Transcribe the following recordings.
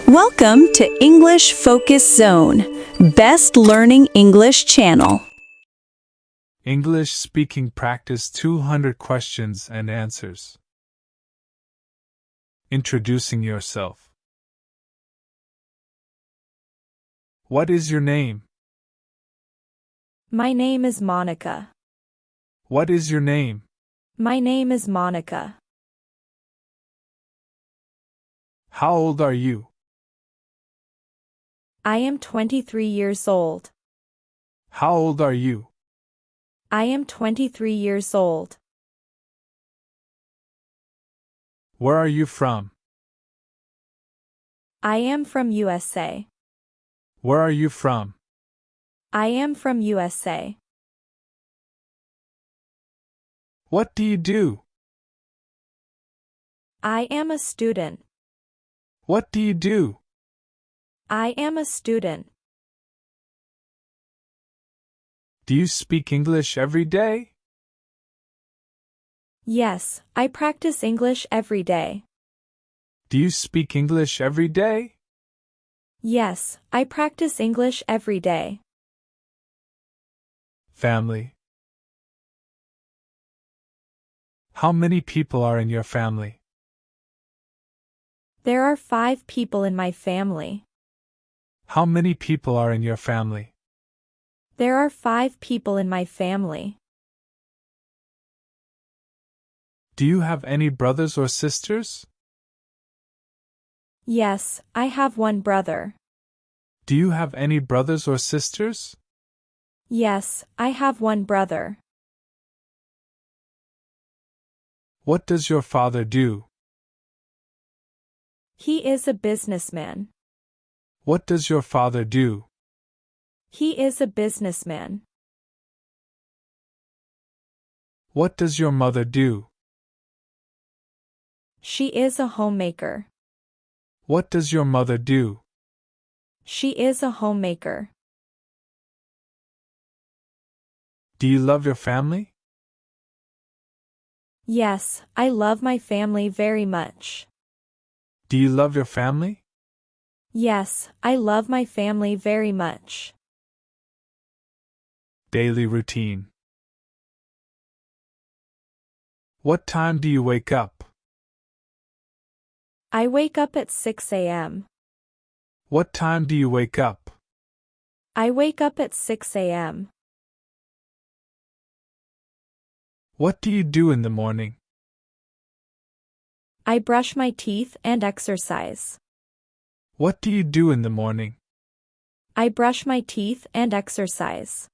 Welcome to English Focus Zone, Best Learning English Channel. English Speaking Practice 200 Questions and Answers. Introducing yourself. What is your name? My name is Monica. What is your name? My name is Monica. How old are you? I am 23 years old. How old are you? I am 23 years old. Where are you from? I am from USA. Where are you from? I am from USA. What do you do? I am a student. What do you do? I am a student. Do you speak English every day? Yes, I practice English every day. Do you speak English every day? Yes, I practice English every day. Family. How many people are in your family? There are 5 people in my family. How many people are in your family? There are 5 people in my family. Do you have any brothers or sisters? Yes, I have one brother. Do you have any brothers or sisters? Yes, I have one brother. What does your father do? He is a businessman. What does your father do? He is a businessman. What does your mother do? She is a homemaker. What does your mother do? She is a homemaker. Do you love your family? Yes, I love my family very much. Do you love your family? Yes, I love my family very much. Daily routine. What time do you wake up? I wake up at 6 a.m. What time do you wake up? I wake up at 6 a.m. What do you do in the morning? I brush my teeth and exercise. What do you do in the morning? I brush my teeth and exercise.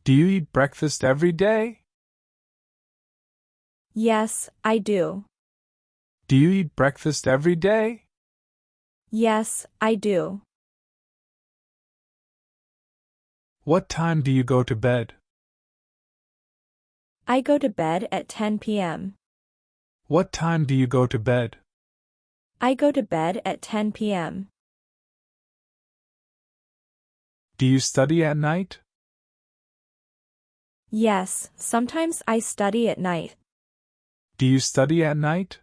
Do you eat breakfast every day? Yes, I do. Do you eat breakfast every day? Yes, I do. What time do you go to bed? I go to bed at 10 p.m. What time do you go to bed? I go to bed at 10 p.m. Do you study at night? Yes, sometimes I study at night. Do you study at night?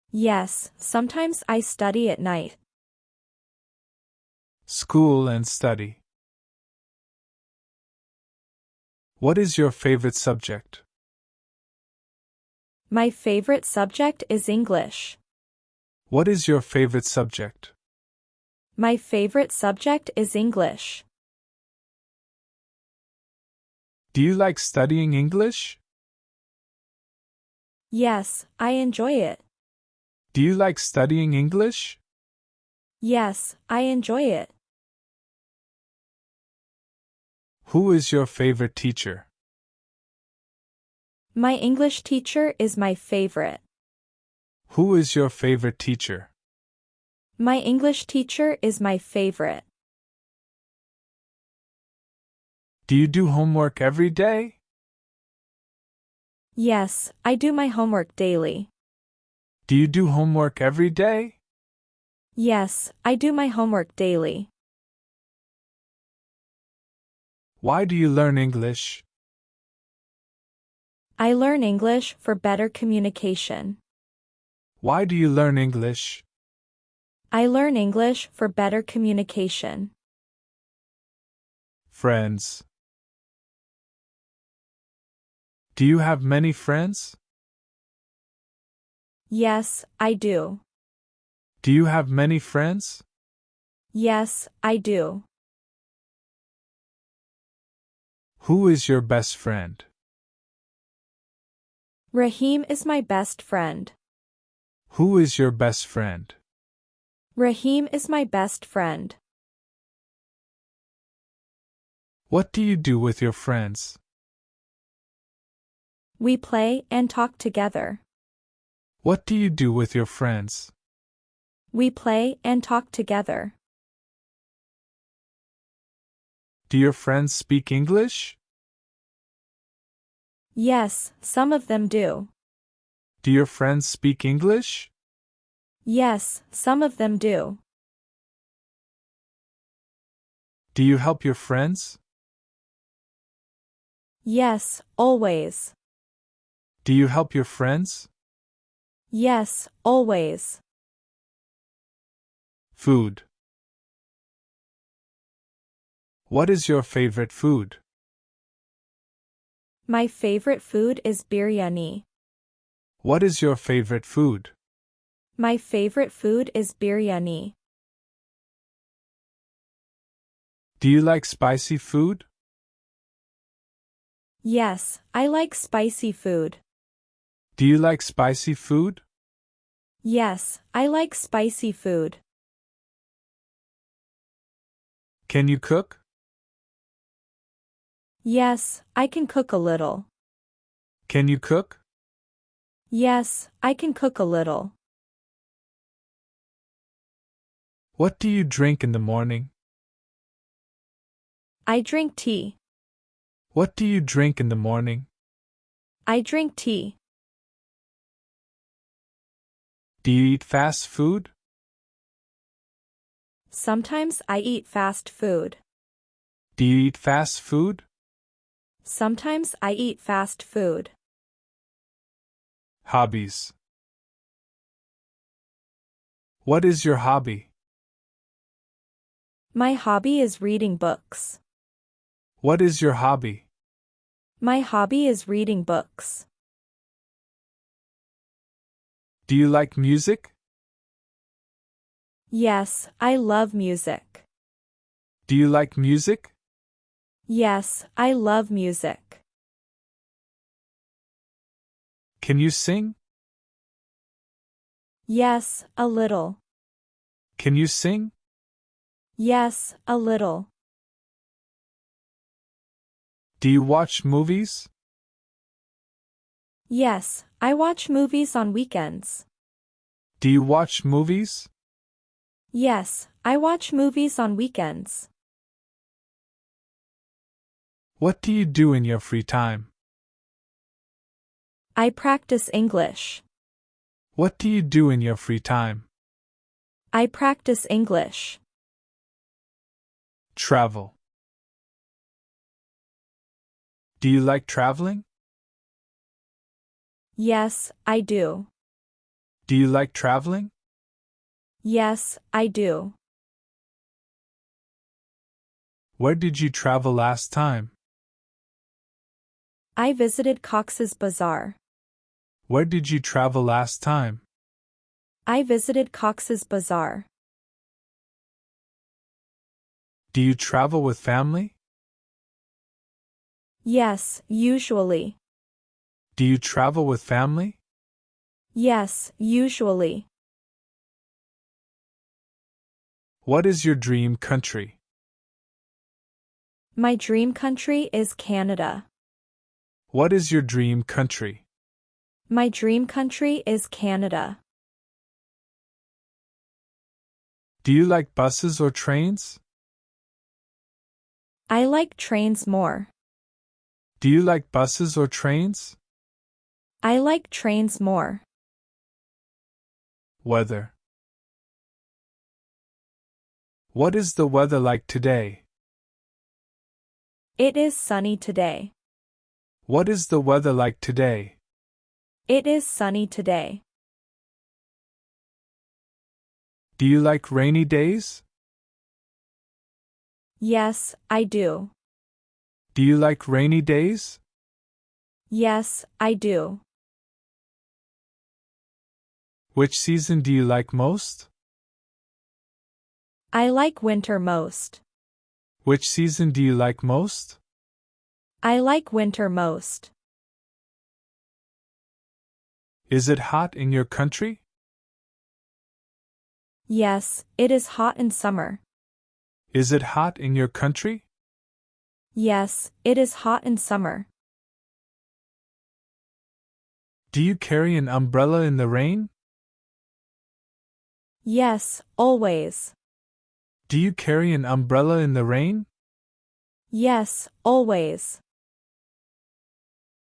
Yes, sometimes I study at night. School and study. What is your favorite subject? My favorite subject is English. What is your favorite subject? My favorite subject is English. Do you like studying English? Yes, I enjoy it. Do you like studying English? Yes, I enjoy it. Who is your favorite teacher? My English teacher is my favorite. Who is your favorite teacher? My English teacher is my favorite. Do you do homework every day? Yes, I do my homework daily. Do you do homework every day? Yes, I do my homework daily. Why do you learn English? I learn English for better communication. Why do you learn English? I learn English for better communication. Friends. Do you have many friends? Yes, I do. Do you have many friends? Yes, I do. Who is your best friend? Rahim is my best friend. Who is your best friend? Rahim is my best friend. What do you do with your friends? We play and talk together. What do you do with your friends? We play and talk together. Do your friends speak English? Yes, some of them do. Do your friends speak English? Yes, some of them do. Do you help your friends? Yes, always. Do you help your friends? Yes, always. Food. What is your favorite food? My favorite food is biryani. What is your favorite food? My favorite food is biryani. Do you like spicy food? Yes, I like spicy food. Do you like spicy food? Yes, I like spicy food. Can you cook? Yes, I can cook a little. Can you cook? Yes, I can cook a little. What do you drink in the morning? I drink tea. What do you drink in the morning? I drink tea. Do you eat fast food? Sometimes I eat fast food. Do you eat fast food? Sometimes I eat fast food. Hobbies. What is your hobby? My hobby is reading books. What is your hobby? My hobby is reading books. Do you like music? Yes, I love music. Do you like music? Yes, I love music. Can you sing? Yes, a little. Can you sing? Yes, a little. Do you watch movies? Yes, I watch movies on weekends. Do you watch movies? Yes, I watch movies on weekends. What do you do in your free time? I practice English. What do you do in your free time? I practice English. Travel. Do you like traveling? Yes, I do. Do you like traveling? Yes, I do. Where did you travel last time? I visited Cox's Bazar. Where did you travel last time? I visited Cox's Bazar. Do you travel with family? Yes, usually. Do you travel with family? Yes, usually. What is your dream country? My dream country is Canada. What is your dream country? My dream country is Canada. Do you like buses or trains? I like trains more. Do you like buses or trains? I like trains more. Weather. What is the weather like today? It is sunny today. What is the weather like today? It is sunny today. Do you like rainy days? Yes, I do. Do you like rainy days? Yes, I do. Which season do you like most? I like winter most. Which season do you like most? I like winter most. Is it hot in your country? Yes, it is hot in summer. Is it hot in your country? Yes, it is hot in summer. Do you carry an umbrella in the rain? Yes, always. Do you carry an umbrella in the rain? Yes, always.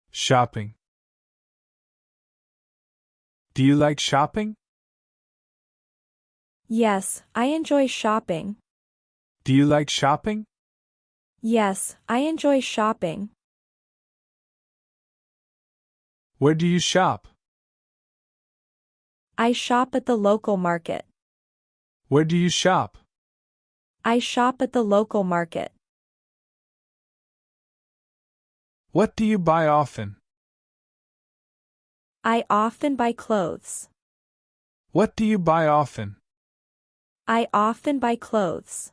Shopping. Do you like shopping? Yes, I enjoy shopping. Do you like shopping? Yes, I enjoy shopping. Where do you shop? I shop at the local market. Where do you shop? I shop at the local market. What do you buy often? I often buy clothes. What do you buy often? I often buy clothes.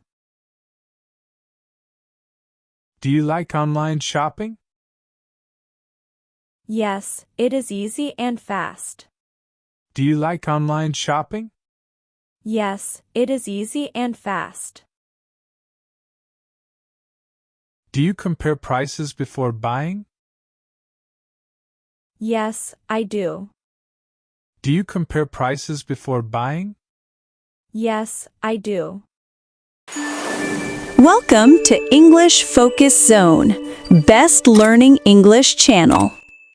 Do you like online shopping? Yes, it is easy and fast. Do you like online shopping? Yes, it is easy and fast. Do you compare prices before buying? Yes, I do. Do you compare prices before buying? Yes, I do. Welcome to English Focus Zone, Best Learning English Channel.